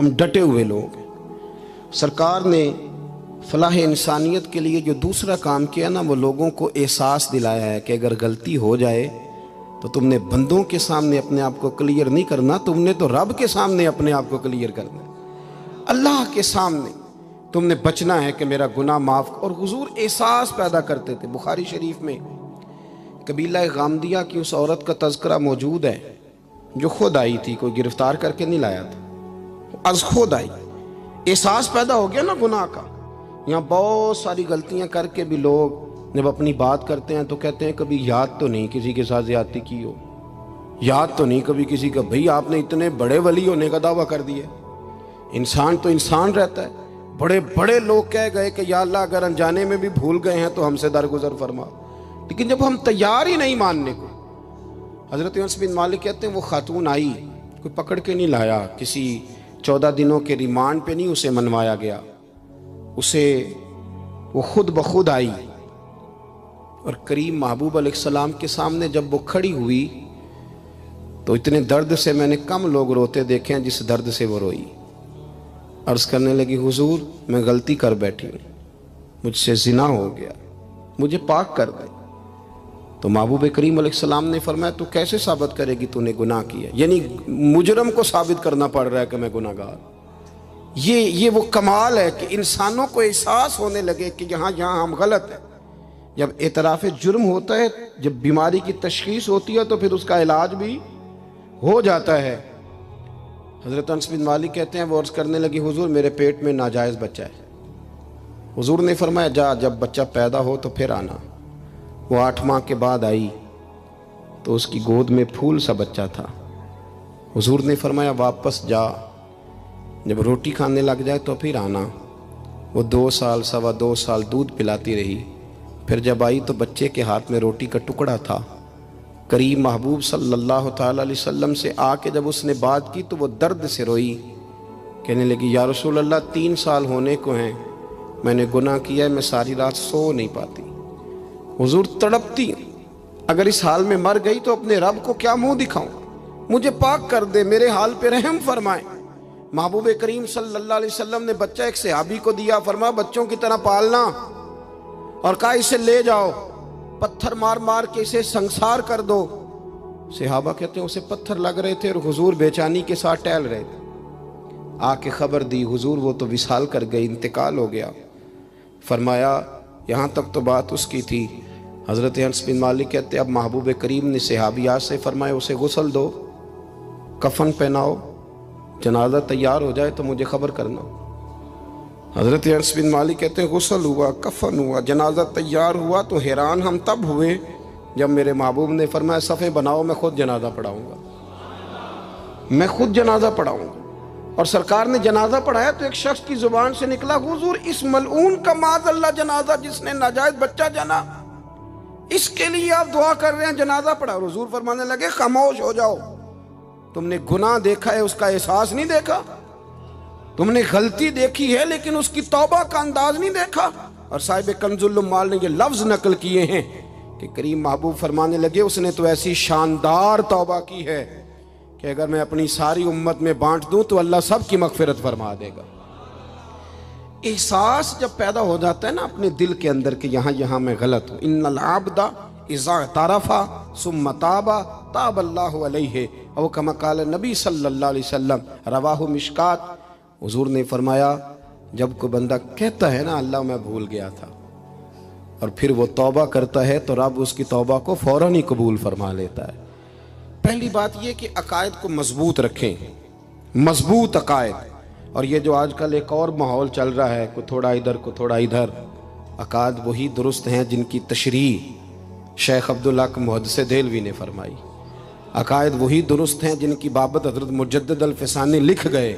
हम डटे हुए लोग हैं। सरकार ने फलाह इंसानियत के लिए जो दूसरा काम किया ना, वो लोगों को एहसास दिलाया है कि अगर गलती हो जाए तो तुमने बंदों के सामने अपने आप को क्लियर नहीं करना, तुमने तो रब के सामने अपने आप को क्लियर करना, अल्लाह के सामने तुमने बचना है कि मेरा गुनाह माफ़। और हुजूर एहसास पैदा करते थे। बुखारी शरीफ में कबीला गामदिया की उस औरत का तज़किरा मौजूद है जो खुद आई थी, कोई गिरफ्तार करके नहीं लाया था, अज खुद आई। एहसास पैदा हो गया ना गुनाह का। यहाँ बहुत सारी गलतियाँ करके भी लोग जब अपनी बात करते हैं तो कहते हैं कभी याद तो नहीं किसी के साथ ज़्यादती की हो, याद तो नहीं कभी किसी का, भाई आपने इतने बड़े वली होने का दावा कर दिया। इंसान तो इंसान रहता है। बड़े बड़े लोग कह गए कि या अल्लाह अगर अनजाने में भी भूल गए हैं तो हमसे दरगुजर फरमा, लेकिन जब हम तैयार ही नहीं मानने को। हज़रत अनस बिन मालिक कहते हैं वो खातून आई, कोई पकड़ के नहीं लाया, किसी 14 दिनों के रिमांड पे नहीं उसे मनवाया गया, उसे वो खुद ब खुद आई और करीम महबूब अलैहिस्सलाम के सामने जब वो खड़ी हुई तो इतने दर्द से मैंने कम लोग रोते देखे हैं जिस दर्द से वो रोई। अर्ज़ करने लगी हुजूर मैं गलती कर बैठी हूँ, मुझसे ज़िना हो गया, मुझे पाक कर दे। तो महबूब करीम अलैहिस्सलाम ने फरमाया तू कैसे साबित करेगी तूने गुनाह किया, यानी मुजरम को साबित करना पड़ रहा है कि मैं गुनाहगार। ये वो कमाल है कि इंसानों को एहसास होने लगे कि यहाँ हम गलत है। जब एतराफ़ जुर्म होता है, जब बीमारी की तशख़ीस होती है तो फिर उसका इलाज भी हो जाता है। हज़रत अनस बिन मालिक कहते हैं वो अर्ज़ करने लगी हुजूर मेरे पेट में नाजायज़ बच्चा है। हुजूर ने फरमाया जा जब बच्चा पैदा हो तो फिर आना। वो 8 माह के बाद आई तो उसकी गोद में फूल सा बच्चा था। हुजूर ने फरमाया वापस जा, जब रोटी खाने लग जाए तो फिर आना। वो 2 साल 2.25 साल दूध पिलाती रही, फिर जब आई तो बच्चे के हाथ में रोटी का टुकड़ा था। करीम महबूब सल्लल्लाहु ताला अलैहि वसल्लम से आके जब उसने बात की तो वो दर्द से रोई, कहने लगी या रसूल अल्लाह 3 साल होने को हैं, मैंने गुनाह किया है, मैं सारी रात सो नहीं पाती। हुजूर तड़पती, अगर इस हाल में मर गई तो अपने रब को क्या मुंह दिखाऊं, मुझे पाक कर दे, मेरे हाल पे रहम फरमाए। महबूब करीम सल्लल्लाहु अलैहि वसल्लम ने बच्चा एक सहाबी को दिया, फरमाया बच्चों की तरह पालना, और कहा इसे ले जाओ, पत्थर मार मार के इसे संसार कर दो। सहाबा कहते हैं उसे पत्थर लग रहे थे और हुजूर बेचैनी के साथ टहल रहे थे। आके खबर दी हुजूर वो तो विसाल कर गई, इंतकाल हो गया। फरमाया यहाँ तक तो बात उसकी थी। हज़रत अनस बिन मालिक कहते अब महबूब करीम ने सहाबियात से फरमाया उसे गुस्ल दो, कफन पहनाओ, जनाजा तैयार हो जाए तो मुझे खबर करना। हज़रत अनस बिन मालिक कहते हैं गुस्ल हुआ, कफन हुआ, जनाजा तैयार हुआ तो हैरान हम तब हुए जब मेरे महबूब ने फरमाया सफ़े बनाओ, मैं खुद जनाजा पढ़ाऊँगा, मैं खुद जनाजा पढ़ाऊँगा। और सरकार ने जनाजा पढ़ाया तो एक शख्स की जुबान से निकला हुजूर इस मलऊन का माज़अल्लाह जनाजा जिसने नाजायज बच्चा जना, इसके लिए आप दुआ कर रहे हैं, जनाजा पढ़ा। हुजूर फरमाने लगे खामोश हो जाओ, तुमने गुनाह देखा है उसका एहसास नहीं देखा, तुमने गलती देखी है लेकिन उसकी तौबा का अंदाज नहीं देखा। और साहिब कंजुल उम्माल ने ये लफ्ज नकल किए हैं कि करीम महबूब फरमाने लगे उसने तो ऐसी शानदार तौबा की है कि अगर मैं अपनी सारी उम्मत में बांट दूं तो अल्लाह सब की मगफिरत फरमा देगा। एहसास जब पैदा हो जाता है ना अपने दिल के अंदर कि यहाँ मैं गलत हूँ। इन्नल आबदा इज़ा तारफा सुम्मा ताबा ताबल्लाहु अलैहि औ कमा क़ाल नबी सल्लल्लाहु अलैहि वसल्लम रवाहु मिशकात। हुजूर ने फरमाया जब कोई बंदा कहता है ना अल्लाह मैं भूल गया था और फिर वो तौबा करता है तो रब उसकी तौबा को फ़ौरन ही कबूल फरमा लेता है। पहली बात ये कि अकायद को मजबूत रखें, मजबूत अकायद। और ये जो आजकल एक और माहौल चल रहा है, को थोड़ा इधर को थोड़ा इधर, अकायद वही दुरुस्त हैं जिनकी तशरीह शेख अब्दुल हक मुहद्दिस देहलवी ने फरमाई। अकायद वही दुरुस्त हैं जिनकी बाबत हज़रत मुजद्दिद अल-फ़सानी लिख गए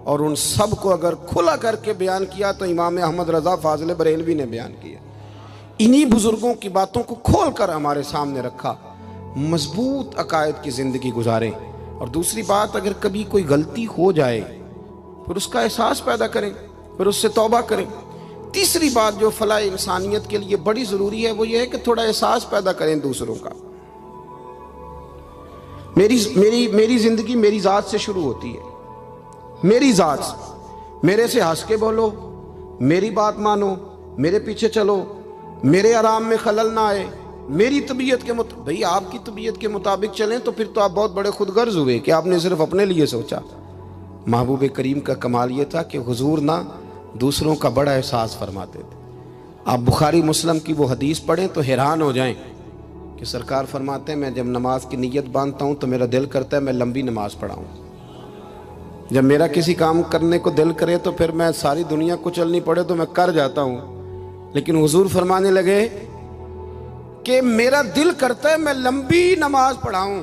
और उन सब को अगर खुला करके बयान किया तो इमाम अहमद रज़ा फ़ाज़िल बरेलवी ने बयान किया। इन्हीं बुज़ुर्गों की बातों को खोल कर हमारे सामने रखा। मजबूत अकायद की ज़िंदगी गुजारें। और दूसरी बात, अगर कभी कोई गलती हो जाए फिर उसका एहसास पैदा करें, फिर उससे तौबा करें। तीसरी बात जो फलाह इंसानियत के लिए बड़ी ज़रूरी है वो ये है कि थोड़ा एहसास पैदा करें दूसरों का। मेरी ज़िंदगी मेरी ज़ात से शुरू होती है। मेरी जात से, मेरे से हंस के बोलो, मेरी बात मानो, मेरे पीछे चलो, मेरे आराम में खलल ना आए, मेरी तबीयत के मुताबिक। भाई आपकी तबीयत के मुताबिक चलें तो फिर तो आप बहुत बड़े खुदगर्ज हुए कि आपने सिर्फ अपने लिए सोचा। महबूब करीम का कमाल ये था कि हुजूर ना दूसरों का बड़ा एहसास फरमाते थे। आप बुखारी मुस्लिम की वो हदीस पढ़ें तो हैरान हो जाएं कि सरकार फरमाते हैं मैं जब नमाज की नीयत बांधता हूँ तो मेरा दिल करता है मैं लंबी नमाज पढ़ाऊँ। जब मेरा किसी काम करने को दिल करे तो फिर मैं सारी दुनिया कुचलनी पड़े तो मैं कर जाता हूँ। लेकिन हुजूर फरमाने लगे कि मेरा दिल करता है मैं लंबी नमाज पढ़ाऊँ,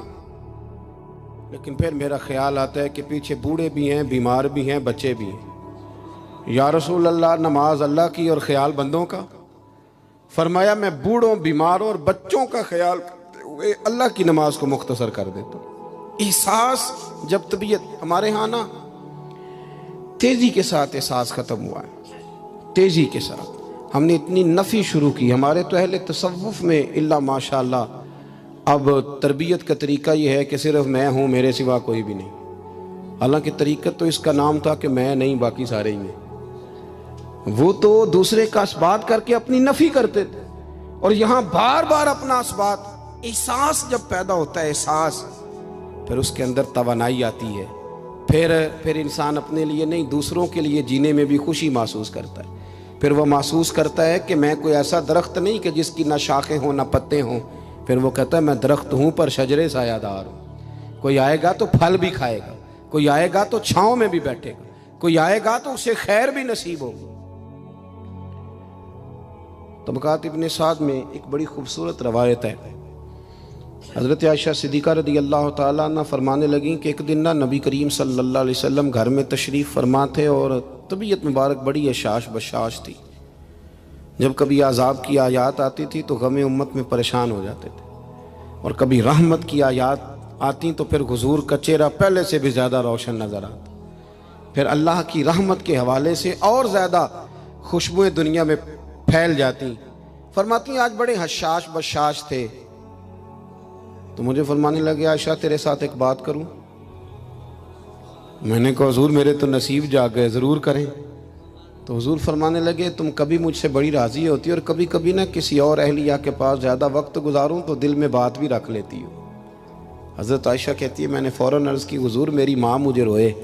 लेकिन फिर मेरा ख्याल आता है कि पीछे बूढ़े भी हैं, बीमार भी हैं, बच्चे भी हैं। या रसूल अल्लाह, नमाज अल्लाह की और ख्याल बंदों का। फरमाया मैं बूढ़ों, बीमारों और बच्चों का ख्याल करते हुए अल्लाह की नमाज को मुख्तसर कर देता हूँ। एहसास जब तबीयत हमारे यहाँ ना तेजी के साथ एहसास खत्म हुआ है, तेजी के साथ हमने इतनी नफ़ी शुरू की। हमारे तो अहले तसव्वुफ में इल्ला माशाअल्लाह अब तरबियत का तरीका ये है कि सिर्फ मैं हूँ, मेरे सिवा कोई भी नहीं। हालांकि तरीक़त तो इसका नाम था कि मैं नहीं बाकी सारे ही हैं। वो तो दूसरे का असबात करके अपनी नफ़ी करते थे, और यहाँ बार बार अपना असबात। एहसास जब पैदा होता है, एहसास, फिर उसके अंदर तवानाई आती है। फिर इंसान अपने लिए नहीं दूसरों के लिए जीने में भी खुशी महसूस करता है। फिर वह महसूस करता है कि मैं कोई ऐसा दरख्त नहीं कि जिसकी ना शाखें हों ना पत्ते हों। फिर वो कहता है मैं दरख्त हूँ पर शजरे सायादार हूँ। कोई आएगा तो फल भी खाएगा, कोई आएगा तो छाँव में भी बैठेगा, कोई आएगा तो उसे खैर भी नसीब होगी। तबक़ात इब्न साद में एक बड़ी खूबसूरत रवायत है। हज़रत आयशा सिद्दीक़ा रज़ी अल्लाह ताला अन्हा फरमाने लगी कि एक दिन ना नबी करीम सल्लल्लाहु अलैहि वसल्लम घर में तशरीफ़ फरमा थे और तबीयत मुबारक बड़ी अशाश बशाश थी। जब कभी आज़ाब की आयात आती थी तो गम उम्मत में परेशान हो जाते थे, और कभी रहमत की आयात आती तो फिर हुजूर का चेहरा पहले से भी ज़्यादा रोशन नज़र आता। फिर अल्लाह की रहमत के हवाले से और ज़्यादा खुशबुएँ दुनिया में फैल जाती। फरमाती आज बड़े हशाश बशाश थे तो मुझे फरमाने लगे आयशा तेरे साथ एक बात करूं। मैंने कहा हुजूर मेरे तो नसीब जाग गए, ज़रूर करें। तो हुजूर फरमाने लगे तुम कभी मुझसे बड़ी राज़ी होती और कभी कभी ना किसी और अहलिया के पास ज़्यादा वक्त गुजारूं तो दिल में बात भी रख लेती हो। हज़रत आयशा कहती है मैंने फ़ौरन अर्ज़ की हुजूर मेरी माँ मुझे रोए,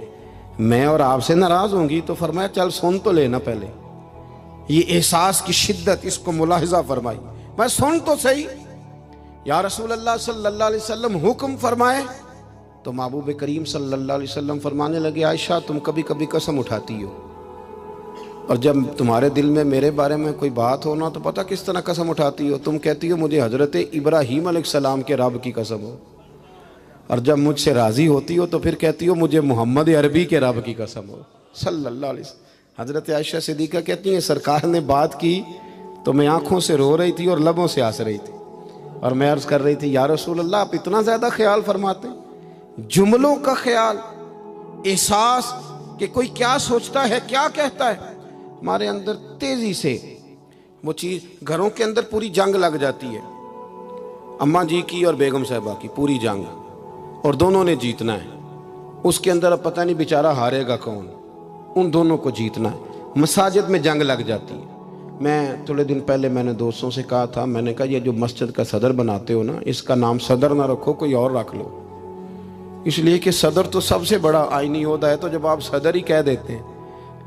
मैं और आपसे नाराज़ होंगी। तो फरमाया चल सुन तो लेना पहले, ये एहसास की शिद्दत, इसको मुलाहिज़ा फरमाई। मैं सुन तो सही। या रसूल अल्लाह सल्लल्लाहु अलैहि वसल्लम हुक्म फरमाए। तो महबूब करीम सल्लल्लाहु अलैहि वसल्लम फरमाने लगे आयशा तुम कभी कभी कसम उठाती हो, और जब तुम्हारे दिल में मेरे बारे में कोई बात हो ना तो पता किस तरह कसम उठाती हो। तुम कहती हो मुझे हज़रत इब्राहीम अलैहिस्सलाम के रब की कसम हो, और जब मुझसे राज़ी होती हो तो फिर कहती हो मुझे मोहम्मद अरबी के रब की कसम हो सल्लल्लाहु अलैहि वसल्लम। हज़रत आयशा सिद्दीक़ा कहती हैं सरकार ने बात की तो मैं आँखों से रो रही थी और लबों से हंस रही थी, और मैं अर्ज़ कर रही थी या रसूल अल्लाह आप इतना ज़्यादा ख्याल फरमाते हैं, जुमलों का ख्याल, एहसास कि कोई क्या सोचता है क्या कहता है। हमारे अंदर तेज़ी से वो चीज़, घरों के अंदर पूरी जंग लग जाती है, अम्मा जी की और बेगम साहिबा की पूरी जंग, और दोनों ने जीतना है। उसके अंदर अब पता नहीं बेचारा हारेगा कौन, उन दोनों को जीतना है। मसाजिद में जंग लग जाती है। मैं थोड़े दिन पहले मैंने दोस्तों से कहा था, मैंने कहा ये जो मस्जिद का सदर बनाते हो ना, इसका नाम सदर ना रखो, कोई और रख लो, इसलिए कि सदर तो सबसे बड़ा आईनी होता है। तो जब आप सदर ही कह देते हैं,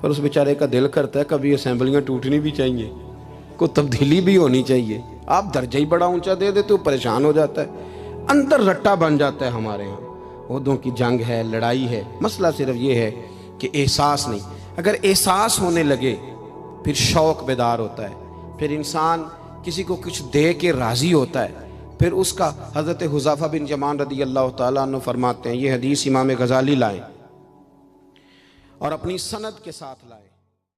पर उस बेचारे का दिल करता है कभी असेंबलियाँ टूटनी भी चाहिए, कोई तब्दीली भी होनी चाहिए। आप दर्जा ही बड़ा ऊंचा दे देते हो, परेशान हो जाता है, अंदर रट्टा बन जाता है। हमारे यहाँ ओहदों की जंग है, लड़ाई है। मसला सिर्फ ये है कि एहसास नहीं। अगर एहसास होने लगे फिर शौक़ बेदार होता है, फिर इंसान किसी को कुछ दे के राज़ी होता है। फिर उसका हज़रत हुज़ैफ़ा बिन यमान रज़ी अल्लाह ताला अन्हु फरमाते हैं, ये हदीस इमाम गज़ाली लाए और अपनी सनद के साथ लाए।